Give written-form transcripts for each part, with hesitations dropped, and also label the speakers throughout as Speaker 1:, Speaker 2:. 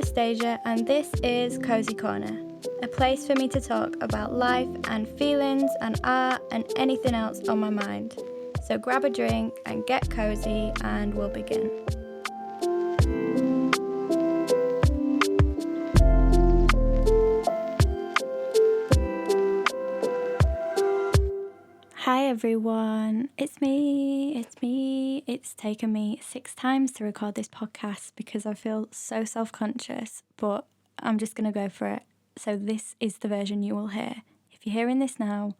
Speaker 1: Anastasia, and this is Cozy Corner, a place for me to talk about life and feelings and art and anything else on my mind. So grab a drink and get cozy, and we'll begin. Hi everyone, it's me. It's taken me 6 times to record this podcast because I feel so self-conscious, but I'm just going to go for it. So this is the version you will hear. If you're hearing this now,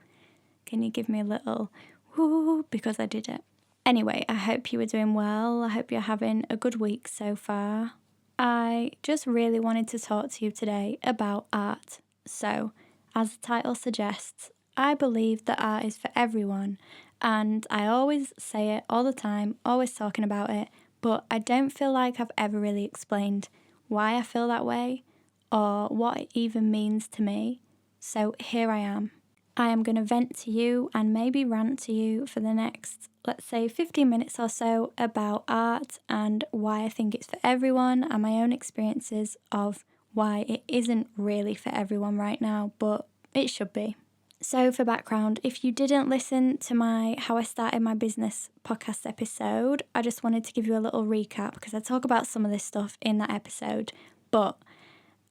Speaker 1: can you give me a little woo because I did it. Anyway, I hope you are doing well. I hope you're having a good week so far. I just really wanted to talk to you today about art. So, as the title suggests, I believe that art is for everyone, and I always say it all the time, always talking about it, but I don't feel like I've ever really explained why I feel that way or what it even means to me. So here I am. I am going to vent to you and maybe rant to you for the next, let's say, 15 minutes or so about art and why I think it's for everyone and my own experiences of why it isn't really for everyone right now, but it should be. So for background, if you didn't listen to my How I Started My Business podcast episode, I just wanted to give you a little recap because I talk about some of this stuff in that episode. But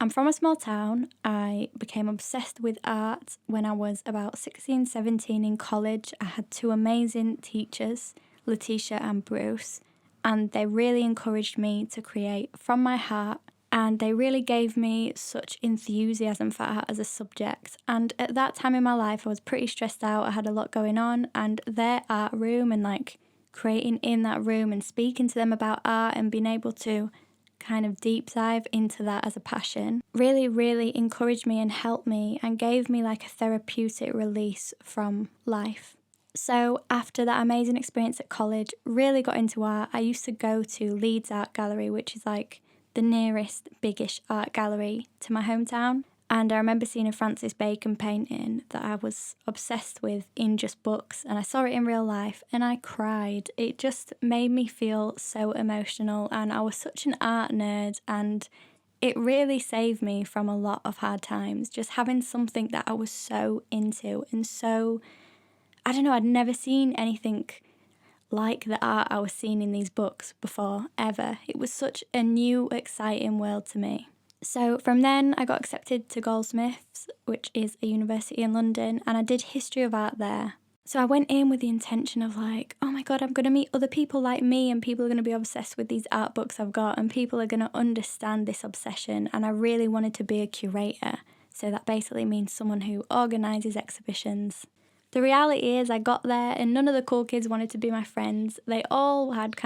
Speaker 1: I'm from a small town. I became obsessed with art when I was about 16, 17 in college. I had 2 amazing teachers, Letitia and Bruce, and they really encouraged me to create from my heart. And they really gave me such enthusiasm for art as a subject. And at that time in my life, I was pretty stressed out. I had a lot going on. And their art room and creating in that room and speaking to them about art and being able to kind of deep dive into that as a passion really, really encouraged me and helped me and gave me a therapeutic release from life. So after that amazing experience at college, really got into art. I used to go to Leeds Art Gallery, which is the nearest biggish art gallery to my hometown. And I remember seeing a Francis Bacon painting that I was obsessed with in just books, and I saw it in real life and I cried. It just made me feel so emotional, and I was such an art nerd, and it really saved me from a lot of hard times, just having something that I was so into and so, I don't know, I'd never seen anything like the art I was seeing in these books before, ever. It was such a new, exciting world to me. So from then, I got accepted to Goldsmiths, which is a university in London, and I did history of art there. So I went in with the intention of oh my God, I'm going to meet other people like me, and people are going to be obsessed with these art books I've got, and people are going to understand this obsession, and I really wanted to be a curator. So that basically means someone who organises exhibitions. The reality is I got there and none of the cool kids wanted to be my friends. They all had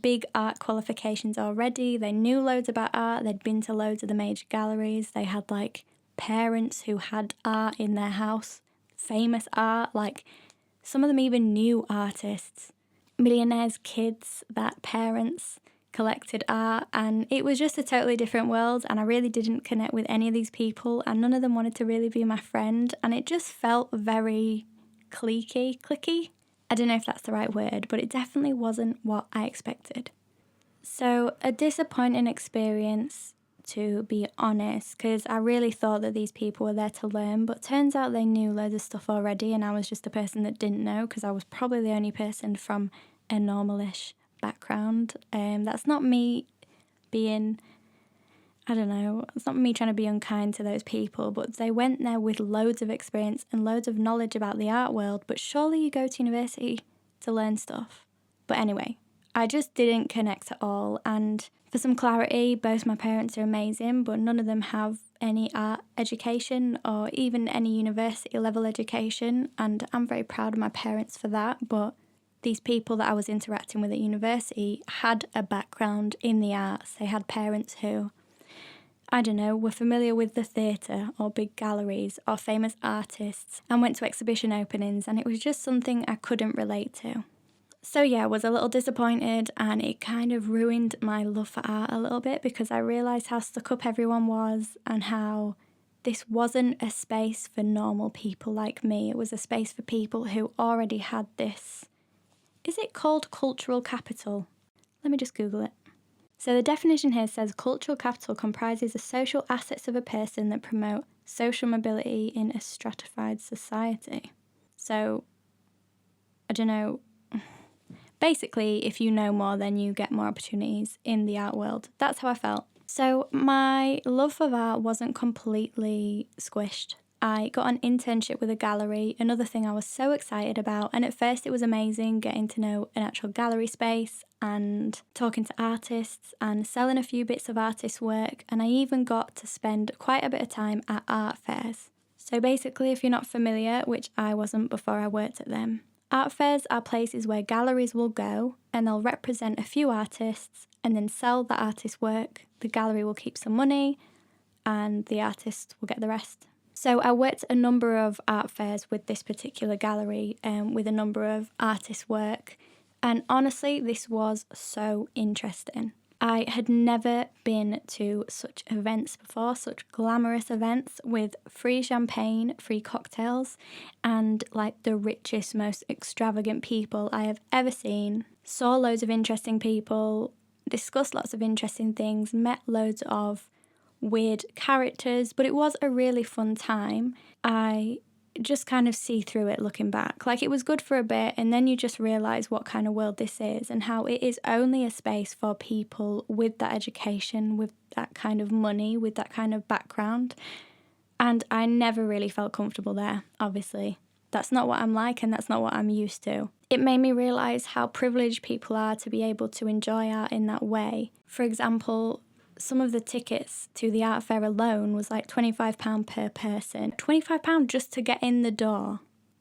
Speaker 1: big art qualifications already. They knew loads about art. They'd been to loads of the major galleries. They had parents who had art in their house, famous art. Some of them even knew artists, millionaires' kids that parents collected art, and it was just a totally different world, and I really didn't connect with any of these people, and none of them wanted to really be my friend, and it just felt very cliquey. I don't know if that's the right word, but it definitely wasn't what I expected. So a disappointing experience, to be honest, because I really thought that these people were there to learn, but turns out they knew loads of stuff already, and I was just a person that didn't know, because I was probably the only person from a normalish background. That's not me being, it's not me trying to be unkind to those people, but they went there with loads of experience and loads of knowledge about the art world, but surely you go to university to learn stuff. But anyway, I just didn't connect at all, and for some clarity, both my parents are amazing, but none of them have any art education or even any university level education, and I'm very proud of my parents for that, but these people that I was interacting with at university had a background in the arts. They had parents who, were familiar with the theatre or big galleries or famous artists and went to exhibition openings, and it was just something I couldn't relate to. So yeah, I was a little disappointed, and it kind of ruined my love for art a little bit because I realised how stuck up everyone was and how this wasn't a space for normal people like me. It was a space for people who already had this. Is it called cultural capital? Let me just Google it. So the definition here says cultural capital comprises the social assets of a person that promote social mobility in a stratified society. So, I don't know. Basically, if you know more, then you get more opportunities in the art world. That's how I felt. So my love for art wasn't completely squished. I got an internship with a gallery, another thing I was so excited about. And at first it was amazing getting to know an actual gallery space and talking to artists and selling a few bits of artist work. And I even got to spend quite a bit of time at art fairs. So basically, if you're not familiar, which I wasn't before I worked at them, art fairs are places where galleries will go and they'll represent a few artists and then sell the artist's work. The gallery will keep some money and the artist will get the rest. So I worked at a number of art fairs with this particular gallery with a number of artists' work. And honestly, this was so interesting. I had never been to such events before, such glamorous events with free champagne, free cocktails, and like the richest, most extravagant people I have ever seen. Saw loads of interesting people, discussed lots of interesting things, met loads of weird characters, but it was a really fun time. I just kind of see through it looking back. Like, it was good for a bit, and then you just realise what kind of world this is and how it is only a space for people with that education, with that kind of money, with that kind of background. And I never really felt comfortable there, obviously. That's not what I'm like, and that's not what I'm used to. It made me realise how privileged people are to be able to enjoy art in that way. For example, some of the tickets to the art fair alone was like £25 per person. £25 just to get in the door.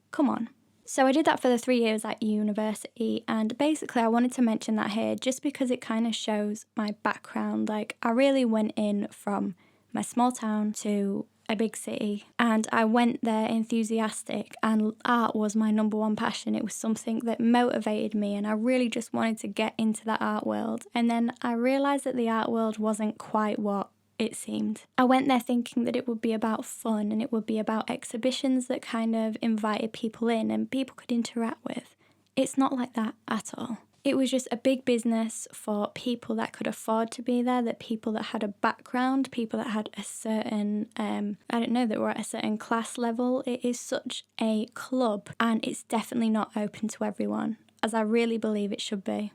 Speaker 1: Come on. So I did that for the 3 years at university, and basically I wanted to mention that here just because it kind of shows my background. Like, I really went in from my small town to a big city, and I went there enthusiastic, and art was my number one passion. It was something that motivated me, and I really just wanted to get into that art world. And then I realised that the art world wasn't quite what it seemed. I went there thinking that it would be about fun and it would be about exhibitions that kind of invited people in and people could interact with. It's not like that at all. It was just a big business for people that could afford to be there, that people that had a background, people that had a certain, that were at a certain class level. It is such a club, and it's definitely not open to everyone, as I really believe it should be.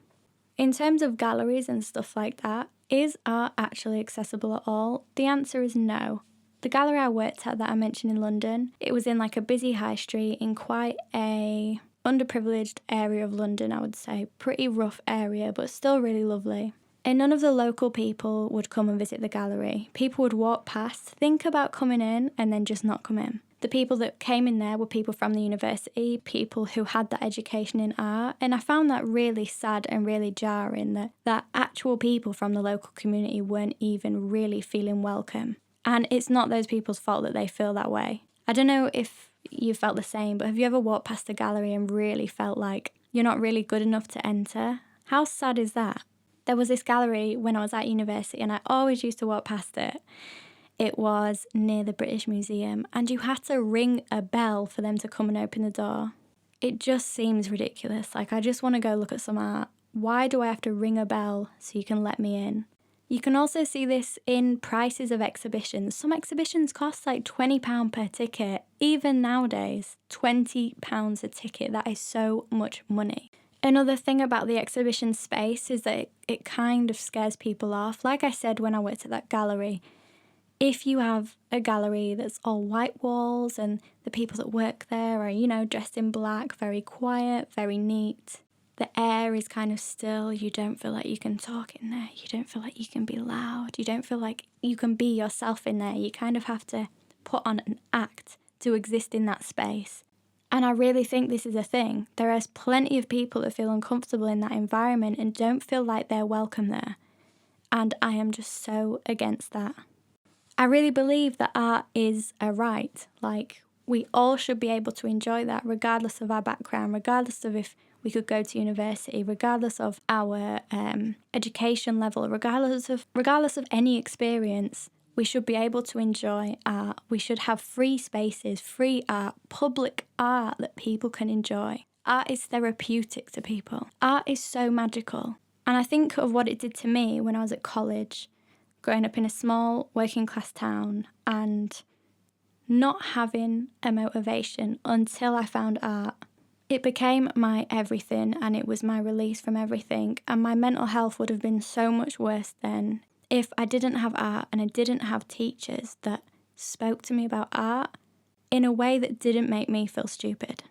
Speaker 1: In terms of galleries and stuff like that, is art actually accessible at all? The answer is no. The gallery I worked at that I mentioned in London, it was in like a busy high street in quite a underprivileged area of London, I would say. Pretty rough area, but still really lovely. And none of the local people would come and visit the gallery. People would walk past, think about coming in, and then just not come in. The people that came in there were people from the university, people who had that education in art, and I found that really sad and really jarring that actual people from the local community weren't even really feeling welcome. And it's not those people's fault that they feel that way. I don't know if you felt the same, but have you ever walked past a gallery and really felt like you're not really good enough to enter? How sad is that? There was this gallery when I was at university and I always used to walk past it. It was near the British Museum and you had to ring a bell for them to come and open the door. It just seems ridiculous. Like, I just want to go look at some art. Why do I have to ring a bell so you can let me in? You can also see this in prices of exhibitions. Some exhibitions cost like £20 per ticket. Even nowadays, £20 a ticket. That is so much money. Another thing about the exhibition space is that it kind of scares people off. Like I said when I worked at that gallery, if you have a gallery that's all white walls and the people that work there are, dressed in black, very quiet, very neat, the air is kind of still, you don't feel like you can talk in there, you don't feel like you can be loud, you don't feel like you can be yourself in there, you kind of have to put on an act to exist in that space. And I really think this is a thing. There is plenty of people that feel uncomfortable in that environment and don't feel like they're welcome there. And I am just so against that. I really believe that art is a right. Like, we all should be able to enjoy that regardless of our background, regardless of if we could go to university, regardless of our education level, regardless of any experience. We should be able to enjoy art. We should have free spaces, free art, public art that people can enjoy. Art is therapeutic to people. Art is so magical. And I think of what it did to me when I was at college, growing up in a small working class town and not having a motivation until I found art. It became my everything and it was my release from everything, and my mental health would have been so much worse then if I didn't have art and I didn't have teachers that spoke to me about art in a way that didn't make me feel stupid.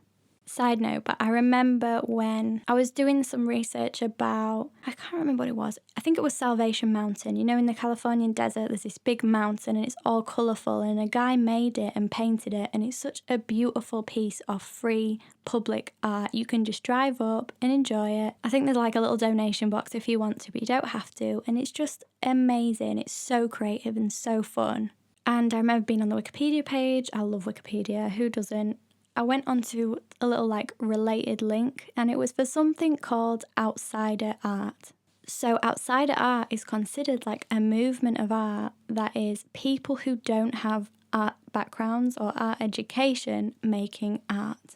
Speaker 1: Side note, but I remember when I was doing some research about, I can't remember what it was. I think it was Salvation Mountain. You know, in the Californian desert, there's this big mountain and it's all colourful, and a guy made it and painted it, and it's such a beautiful piece of free public art. You can just drive up and enjoy it. I think there's like a little donation box if you want to, but you don't have to. And it's just amazing. It's so creative and so fun. And I remember being on the Wikipedia page. I love Wikipedia. Who doesn't? I went onto a little related link, and it was for something called outsider art. So outsider art is considered like a movement of art that is people who don't have art backgrounds or art education making art.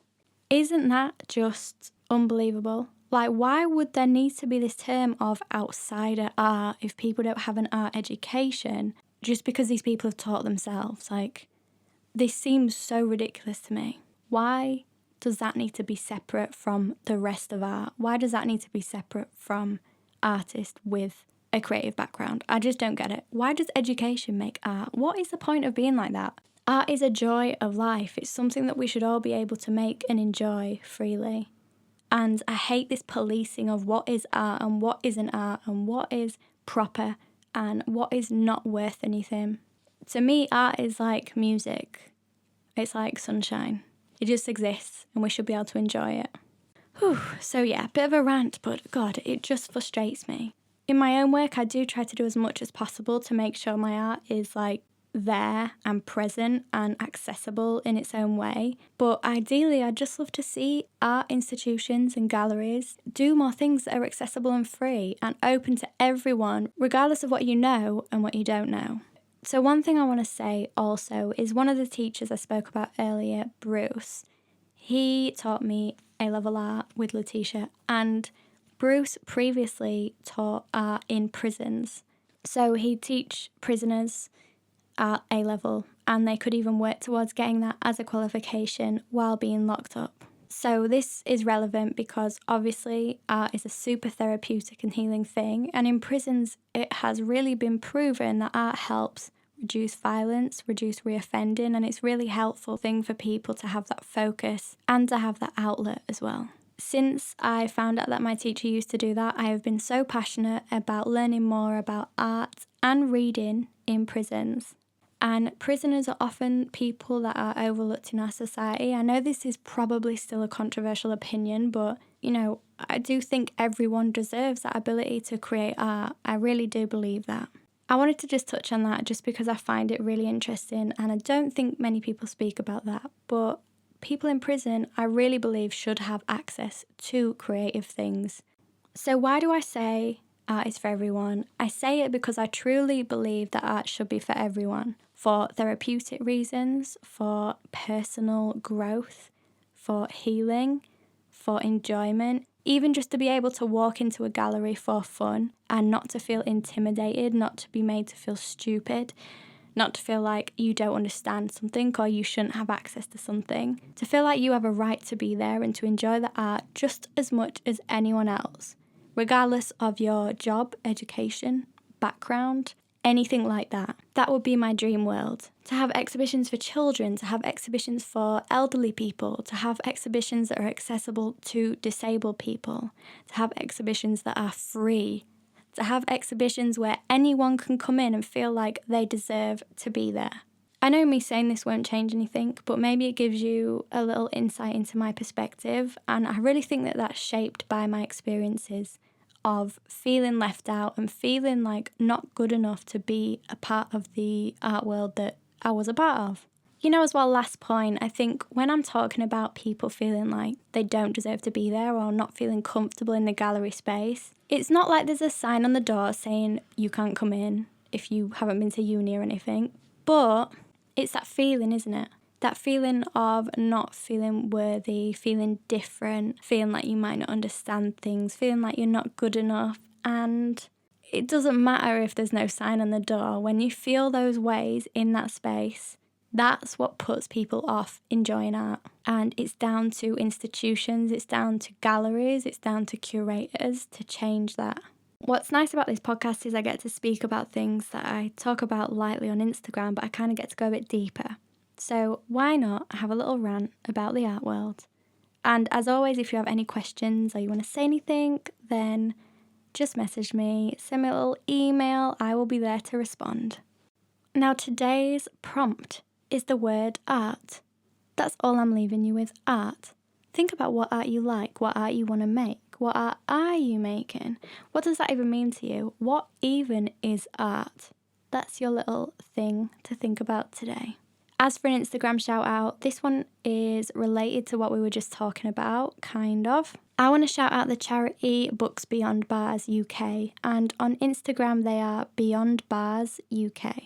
Speaker 1: Isn't that just unbelievable? Like, why would there need to be this term of outsider art if people don't have an art education just because these people have taught themselves? Like, this seems so ridiculous to me. Why does that need to be separate from the rest of art? Why does that need to be separate from artists with a creative background? I just don't get it. Why does education make art? What is the point of being like that? Art is a joy of life. It's something that we should all be able to make and enjoy freely. And I hate this policing of what is art and what isn't art and what is proper and what is not worth anything. To me, art is like music. It's like sunshine. It just exists and we should be able to enjoy it. Whew. So yeah, bit of a rant, but God, it just frustrates me. In my own work, I do try to do as much as possible to make sure my art is there and present and accessible in its own way. But ideally, I'd just love to see art institutions and galleries do more things that are accessible and free and open to everyone, regardless of what you know and what you don't know. So one thing I want to say also is one of the teachers I spoke about earlier, Bruce, he taught me A-level art with Letitia, and Bruce previously taught art in prisons. So he'd teach prisoners at A-level, and they could even work towards getting that as a qualification while being locked up. So this is relevant because obviously art is a super therapeutic and healing thing, and in prisons it has really been proven that art helps reduce violence, reduce reoffending, and it's really helpful thing for people to have that focus and to have that outlet as well. Since I found out that my teacher used to do that, I have been so passionate about learning more about art and reading in prisons. And prisoners are often people that are overlooked in our society. I know this is probably still a controversial opinion, but, I do think everyone deserves that ability to create art. I really do believe that. I wanted to just touch on that just because I find it really interesting, and I don't think many people speak about that. But people in prison, I really believe, should have access to creative things. So why do I say art is for everyone? I say it because I truly believe that art should be for everyone. For therapeutic reasons, for personal growth, for healing, for enjoyment, even just to be able to walk into a gallery for fun and not to feel intimidated, not to be made to feel stupid, not to feel like you don't understand something or you shouldn't have access to something, to feel like you have a right to be there and to enjoy the art just as much as anyone else, regardless of your job, education, background, anything like that. That would be my dream world. To have exhibitions for children, to have exhibitions for elderly people, to have exhibitions that are accessible to disabled people, to have exhibitions that are free, to have exhibitions where anyone can come in and feel like they deserve to be there. I know me saying this won't change anything, but maybe it gives you a little insight into my perspective, and I really think that that's shaped by my experiences of feeling left out and feeling like not good enough to be a part of the art world that I was a part of. As well, last point, I think when I'm talking about people feeling like they don't deserve to be there or not feeling comfortable in the gallery space, it's not like there's a sign on the door saying you can't come in if you haven't been to uni or anything, but it's that feeling, isn't it? That feeling of not feeling worthy, feeling different, feeling like you might not understand things, feeling like you're not good enough. And it doesn't matter if there's no sign on the door. When you feel those ways in that space, that's what puts people off enjoying art. And it's down to institutions, it's down to galleries, it's down to curators to change that. What's nice about this podcast is I get to speak about things that I talk about lightly on Instagram, but I kind of get to go a bit deeper. So why not have a little rant about the art world? And as always, if you have any questions or you want to say anything, then just message me, send me a little email, I will be there to respond. Now today's prompt is the word art. That's all I'm leaving you with, art. Think about what art you like, what art you want to make, what art are you making? What does that even mean to you? What even is art? That's your little thing to think about today. As for an Instagram shout out, this one is related to what we were just talking about, kind of. I want to shout out the charity Books Beyond Bars UK, and on Instagram they are Beyond Bars UK.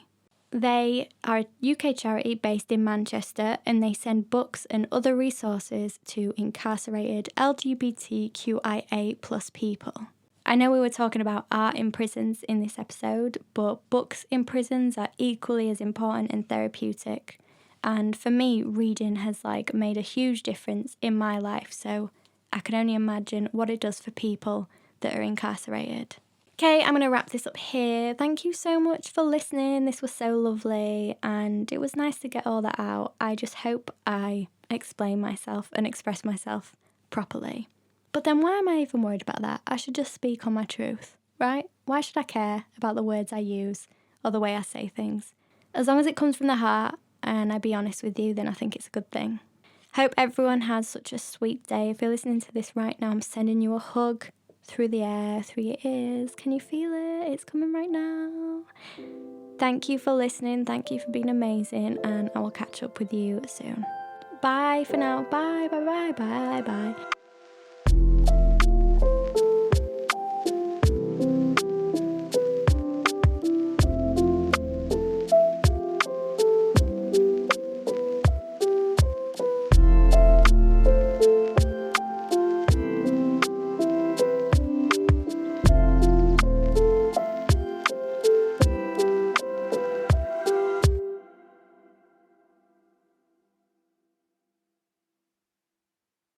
Speaker 1: They are a UK charity based in Manchester, and they send books and other resources to incarcerated LGBTQIA plus people. I know we were talking about art in prisons in this episode, but books in prisons are equally as important and therapeutic. And for me, reading has made a huge difference in my life, so I can only imagine what it does for people that are incarcerated. Okay, I'm going to wrap this up here. Thank you so much for listening. This was so lovely and it was nice to get all that out. I just hope I explain myself and express myself properly. But then why am I even worried about that? I should just speak on my truth, right? Why should I care about the words I use or the way I say things? As long as it comes from the heart and I be honest with you, then I think it's a good thing. Hope everyone has such a sweet day. If you're listening to this right now, I'm sending you a hug through the air, through your ears. Can you feel it? It's coming right now. Thank you for listening. Thank you for being amazing. And I will catch up with you soon. Bye for now. Bye, bye, bye, bye, bye.